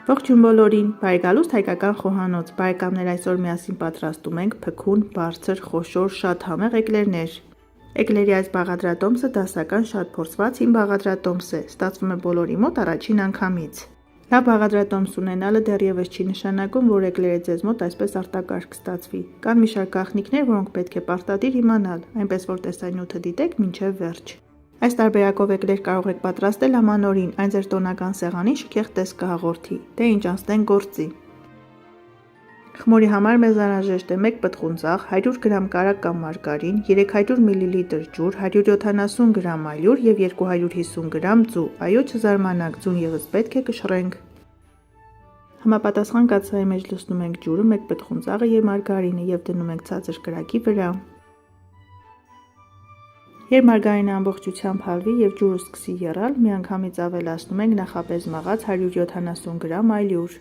Ողջույն բոլորին, բարեկալուստ հայկական խոհանոց, բարեկամներ այսօր միասին պատրաստում ենք փքուն, բարձր, խոշոր, շատ համեղ էկլերներ։ Էկլերի այս բաղադրատոմսը դասական շատ փորձված հին բաղադրատոմս է, ստացվում է բոլորի մոտ առաջին անգամից։ Լավ բաղադրատոմս ունենալը դեռևս չի նշանակում, որ էկլերը ձեզ մոտ այսպես արտակարգ ստացվի։ Կան մի շարք գաղտնիքներ, որոնք պետք է պարտադիր իմանալ, այնպես որ տեսանյութը դիտեք մինչև վերջ։ Այս տարբերակով էկլեր կարող եք պատրաստել ամանորին, այն ձեր տոնական սեղանին շքեղ տեսք կհաղորդի։ Դե ինչ անցնենք գործի։ Խմորի համար մեզ անհրաժեշտ է 1 պտղուն ծաղ, 100 գրամ կարագ կամ մարգարին, 300 մլ ջուր, 170 գրամ ալյուր եւ 250 գրամ ձու։ Այո, չզարմանաք, ձուն եւս պետք է կշռենք։ Համապատասխան կաթսայի մեջ լցնում ենք ջուրը, 1 պտղուն ծաղը եւ մարգարինը եւ դնում ենք ցածր կրակի վրա։ Երբ մարգարինը ամբողջությամբ հալվի եւ ջուրը սկսի եռալ, միանգամից ավելացնում ենք նախապես մաղած 170 գրամ ալյուր։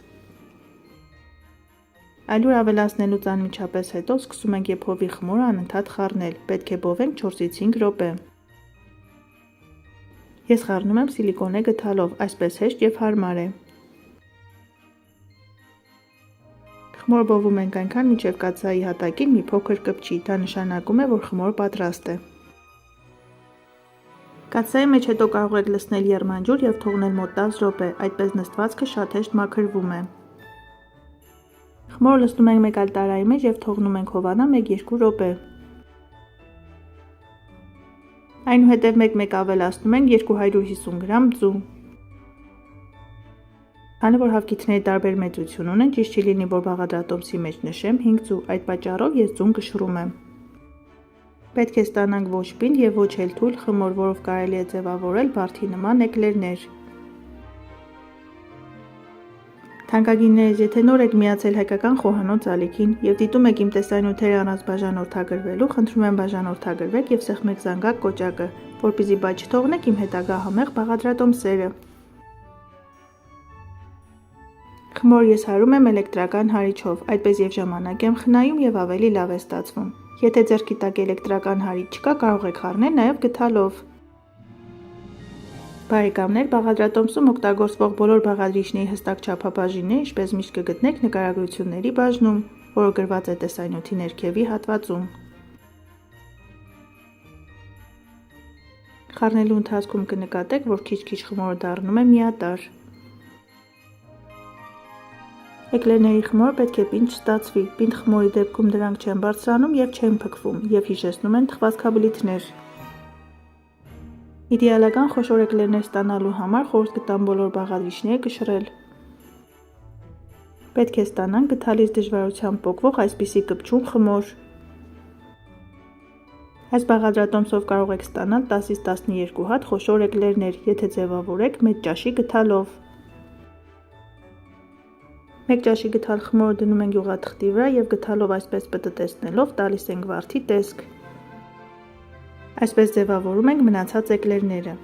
Ալյուր ավելացնելուց անմիջապես հետո սկսում ենք եփովի խմորը անընդհատ խառնել, պետք է բովենք 4-ից 5 րոպե։ Ես խառնում եմ սիլիկոնե գդալով, այսպես հեշտ եւ հարմար է։ Խմոր բովում ենք այնքան, մինչև կաթսայի հատակին մի փոքր կպչի, դա նշանակում է, որ խմոր պատրաստ է։ Կաթսայի մեջ հետո կարող եք լցնել եռմանջուր եւ թողնել մոտ 10 րոպե, այդպես նստվածքը շատ հեշտ մաքրվում է։ Խմորը լցնում ենք մեկ այլ տարայի մեջ եւ թողնում ենք հովանա 1-2 րոպե։ Այնուհետև մեկ-մեկ ավելացնում ենք 250 գրամ ձու։ Քանի որ հավկիթների տարբեր մեծություն ունեն, ճիշտ չի լինի, որ բաղադրատոմսի մեջ նշեմ 5 ձու, այդ պատճառով ես ձուն կշռում եմ։ Պետք է ստանանք ոչ պինդ եւ ոչ էլ թույլ խմոր, որով կարելի է ձևավորել բարդի նման էկլերներ։ Թանկագիններից, եթե նոր եք միացել հայկական խոհանոց ալիքին եւ դիտում եք իմ տեսանյութերը առանց բաժանորդագրվելու, խնդրում եմ բաժանորդագրվեք եւ սեղմեք զանգակ կոճակը, որպեսզի բաց չթողնեք իմ հետագա համեղ բաղադրատոմսերը։ Խմոր ես հարում եմ էլեկտրական հարիչով, այդպես եւ ժամանակ եմ խնայում եւ ավելի լավ է ստացվում։ Եթե ձեռքի տակ էլեկտրական հարիչ չկա, կարող եք խառնել նաեւ գդալով։ Բարեկամներ, բաղադրատոմսում օգտագործվող բոլոր բաղադրիչների հստակ չափաբաժինները, ինչպես միշտ կգտնեք նկարագրությունների բաժնում, որը գրված է տեսանյութի ներքևի հատվածում։ Խառնելու ընթացքում կնկատեք, որ քիչ-քիչ խմորը դառնում է միատարր։ Էկլերների խմորը պետք է պինդ չստացվի, պինդ խմորի դեպքում դրանք չեն բարձրանում եւ չեն փքվում եւ հիշեցնում են թխվածքաբլիթներ։ Իդեալական խոշոր էկլերներ ստանալու համար խորհուրդ կտամ բոլոր բաղադրիչները կշռել։ Պետք է ստանանք գդալից դժվարությամբ պոկվող այսպիսի կպչուն խմոր։ Այս բաղադրատոմսով կարող եք ստանալ 10-ից 12 հատ խոշոր էկլերներ, եթե ձևավորեք մեծ ճաշի գդալով։ 1 ճաշի գդալ խմորը դնում ենք յուղաթղթի վրա եւ գդալով այսպես պտտեցնելով տալիս ենք վարդի տեսք։ Այսպես ձևավորում ենք մնացած էկլերները։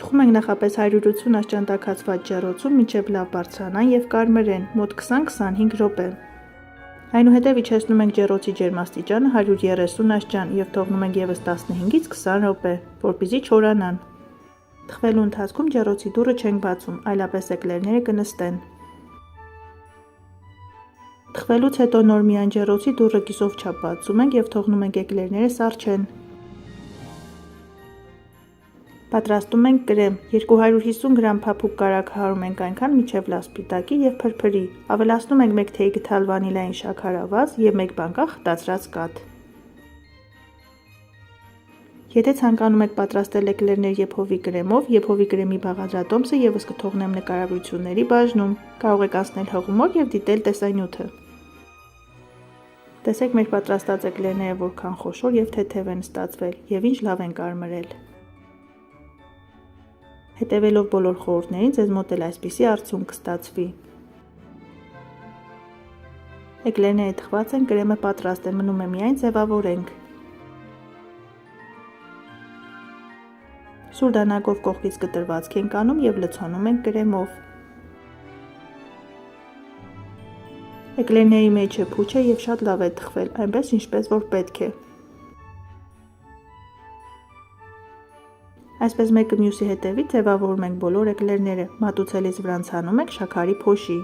Թխում ենք նախապես 180 աշճանտակացված ջեռոցում մինչև լավ բարձրանան եւ կարմրեն, մոտ 20-25 րոպե։ Այնուհետև իջեցնում ենք ջեռոցի ջերմաստիճանը 130 աշճան եւ թողնում ենք եւս 15-ից 20 րոպե, որպեսզի չորանան։ Թխվելու ընթացքում ջեռոցի դուռը չենք բացում, այլապես էկլերները կնստեն։ Թխվելուց հետո նոր միայն ջեռոցի դուռը կիսով չափ բացում ենք եւ թողնում ենք էկլերները սառչեն։ Պատրաստում ենք կրեմ, 250 գրամ փափուկ կարագ հարում ենք այնքան, մինչև լավ սպիտակի եւ փրփրի, ավելացնում ենք 1 թեյի գդալ վանիլային շաքարավազ եւ 1 բանկան խտացրած կաթ։ Եթե ցանկանում եք պատրաստել էկլերներ եփովի կրեմով, եփովի կրեմի բաղադրատոմսը եւս կթողնեմ նկարագրությունների բաժնում, կարող եք անցնել հղումով եւ դիտել տեսանյութը։ Տեսեք մեր պատրաստած էկլերները որքան խոշոր եւ թեթև են ստացվել եւ ինչ լավ են կարմրել։ Հետևելով բոլոր խորհուրդներին, ձեզ մոտ էլ այսպիսի արդյունք կստացվի։ Էկլերները թխված են, կրեմը պատրաստ է, մնում է միայն ձևավորենք։ Սուր դանակով կողքից կտրվածք ենք անում եւ լցոնում ենք կրեմով։ Էկլերների մեջը փուչ է եւ շատ լավ է թխվել, այնպես ինչպես որ պետք է։ Այսպես մեկը մյուսի հետևից ձևավորում ենք բոլոր էկլերները, մատուցելիս վրան ցանում ենք շաքարի փոշի։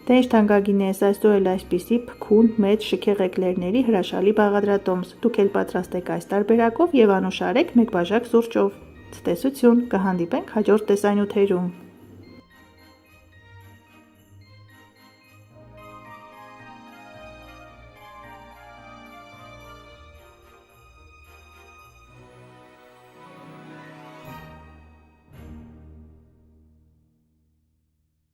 Դե ինչ թանկագիններս, այսօր էլ այսպիսի փքուն, մեծ, շքեղ էկլերների հրաշալի բաղադրատոմս։ Դուք էլ պատրաստեք այս տարբերակով և անուշ արեք մեկ բաժակ սուրճով։ Ցտեսություն, կհանդիպենք հաջորդ տեսանյութերում։